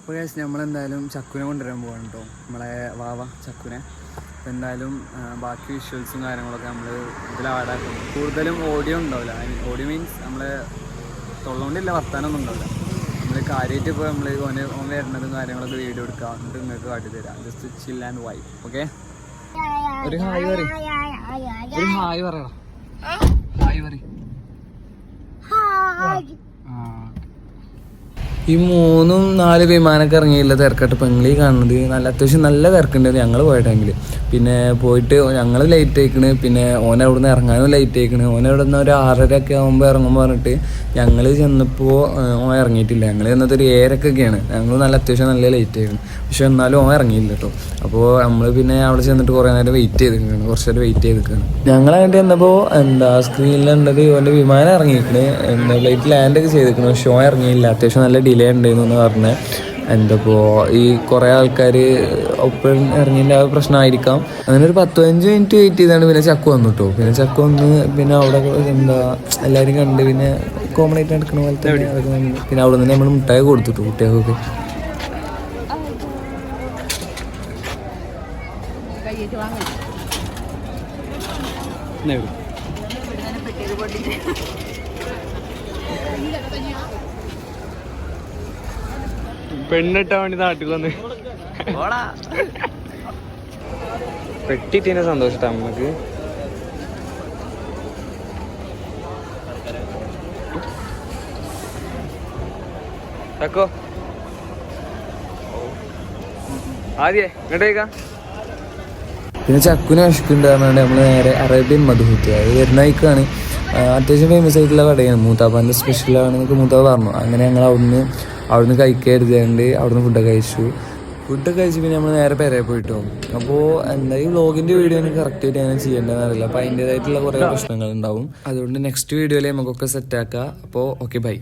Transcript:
അപ്പോൾ നമ്മളെന്തായാലും ചക്കുനെ കൊണ്ടുവരാൻ പോകണം കേട്ടോ, നമ്മളെ വാവ ചക്കുനെ. അപ്പോൾ എന്തായാലും ബാക്കി വിഷ്വൽസും കാര്യങ്ങളൊക്കെ നമ്മൾ ഇതിൽ ആഡാക്കും. കൂടുതലും ഓഡിയോ ഉണ്ടാവില്ല, ഓഡിയോ മീൻസ് നമ്മൾ തൊള്ളുകൊണ്ടില്ല വർത്താനൊന്നും ഉണ്ടാവില്ല. നമ്മൾ കാര്യമായിട്ട് ഇപ്പോൾ നമ്മൾ ഓൻ വരുന്നതും കാര്യങ്ങളൊക്കെ വീഡിയോ എടുക്കുക, എന്നിട്ട് നിങ്ങൾക്ക് കാട്ടിത്തരാം. Just chill and vibe. Okay, ഒരു ഹായ് പറയും, ഒരു ഹായ് പറയണം, ഹായ് പറയും. ഈ 3-4 വിമാനമൊക്കെ ഇറങ്ങിയില്ല തിരക്കാട്ട് പെങ്ങളി കാണുന്നത്. അത്യാവശ്യം നല്ല തിരക്കുണ്ടായിരുന്നു ഞങ്ങൾ പോയ ടൈമിൽ. പിന്നെ പോയിട്ട് ഞങ്ങൾ ലേറ്റ് ആയിക്കണ്, പിന്നെ ഓൻ അവിടെ നിന്ന് ഇറങ്ങാനും ലേറ്റ് ആയിക്കണ്. ഓൻ അവിടെ നിന്ന് ഒരു 6:30 ആകുമ്പോൾ ഇറങ്ങുമ്പോൾ പറഞ്ഞിട്ട് ഞങ്ങൾ ചെന്നപ്പോൾ ഓൻ ഇറങ്ങിയിട്ടില്ല. ഞങ്ങൾ ചെന്നത് ഒരു 7:00ഒക്കെയാണ്. ഞങ്ങൾ അത്യാവശ്യം നല്ല ലേറ്റ് ആയിക്കണം, പക്ഷെ എന്നാലും ഓൻ ഇറങ്ങിയില്ല കേട്ടോ. അപ്പോൾ നമ്മൾ പിന്നെ അവിടെ ചെന്നിട്ട് കുറേ നേരം വെയിറ്റ് ചെയ്തിരിക്കുകയാണ്, കുറച്ച് നേരം വെയിറ്റ് ചെയ്തിരിക്കുകയാണ്. ഞങ്ങളായിട്ട് ചെന്നപ്പോൾ സ്ക്രീനിലുണ്ടത് ഓൻ്റെ വിമാനം ഇറങ്ങിയിരിക്കണ്, ഫ്ലൈറ്റ് ലാൻഡൊക്കെ ചെയ്തിരിക്കണം, പക്ഷെ ഓൻ ഇറങ്ങിയില്ല. അത്യാവശ്യം നല്ല ഡിലേ ഉണ്ടായിരുന്നു പറഞ്ഞ്. ഈ കുറേ ആൾക്കാർ ഒപ്പം ഇറങ്ങിയതിൻ്റെ ആ പ്രശ്നമായിരിക്കാം. അങ്ങനെ ഒരു 10-15 മിനിറ്റ് വെയിറ്റ് ചെയ്താണ് പിന്നെ ചക്കു വന്നു കേട്ടോ. പിന്നെ ചക്കു വന്ന് പിന്നെ അവിടെ എല്ലാവരും കണ്ട് പിന്നെ കോമൺ ആയിട്ട് നടക്കുന്ന പോലെ തന്നെ അതൊക്കെ വന്നു. പിന്നെ അവിടെ നിന്ന് നമ്മൾ മുട്ടായി കൊടുത്തിട്ടു കുട്ടികൾക്കൊക്കെ. പെണ്ണിട്ടാ വേണ്ടി നാട്ടിൽ വന്ന് പെട്ടിട്ടതിന്റെ സന്തോഷട്ടാ നമുക്ക്. ചക്കോ ആദ്യേ ഇങ്ങോട്ടേക്കാ. പിന്നെ ചക്കുനെ വിശക്കുണ്ടാകുന്നുണ്ട്. നമ്മൾ നേരെ അറേബ്യൻ മധുഹൂത്ത് അത് വരുന്നേക്കാണ്. അത്യാവശ്യം ഫേമസ് ആയിട്ടുള്ള കടയാണ്, മൂത്താപ്പാൻ്റെ സ്പെഷ്യലാണെന്നൊക്കെ മൂത്താപ്പ പറഞ്ഞു. അങ്ങനെ ഞങ്ങൾ അവിടുന്ന് കഴിക്കരുതുകൊണ്ട് അവിടുന്ന് ഫുഡൊക്കെ കഴിച്ചു. പിന്നെ നമ്മൾ നേരെ പെരേ പോയിട്ടോ. അപ്പോൾ ഈ വ്ളോഗിൻ്റെ വീഡിയോ എനിക്ക് കറക്റ്റായിട്ട് അങ്ങനെ ചെയ്യേണ്ടതെന്ന് അറിയില്ല. അപ്പോൾ അതിൻ്റേതായിട്ടുള്ള കുറേ പ്രശ്നങ്ങൾ ഉണ്ടാവും. അതുകൊണ്ട് നെക്സ്റ്റ് വീഡിയോയിൽ നമുക്കൊക്കെ സെറ്റാക്കാം. അപ്പോൾ ഓക്കെ, ബൈ.